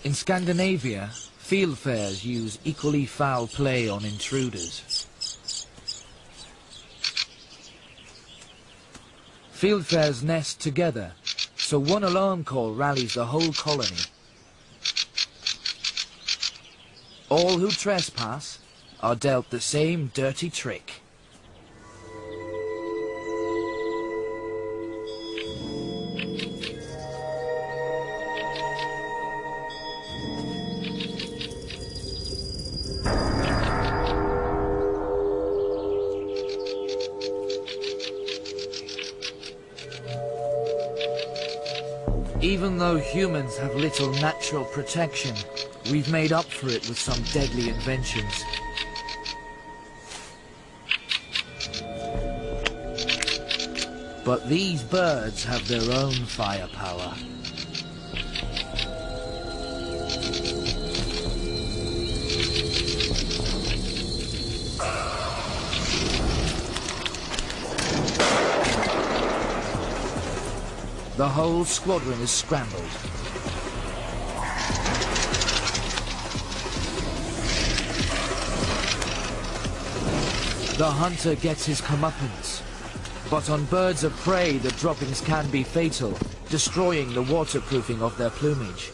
In Scandinavia, fieldfares use equally foul play on intruders. Fieldfares nest together, so one alarm call rallies the whole colony. All who trespass are dealt the same dirty trick. Even though humans have little natural protection, we've made up for it with some deadly inventions. But these birds have their own firepower. The whole squadron is scrambled. The hunter gets his comeuppance. But on birds of prey, the droppings can be fatal, destroying the waterproofing of their plumage.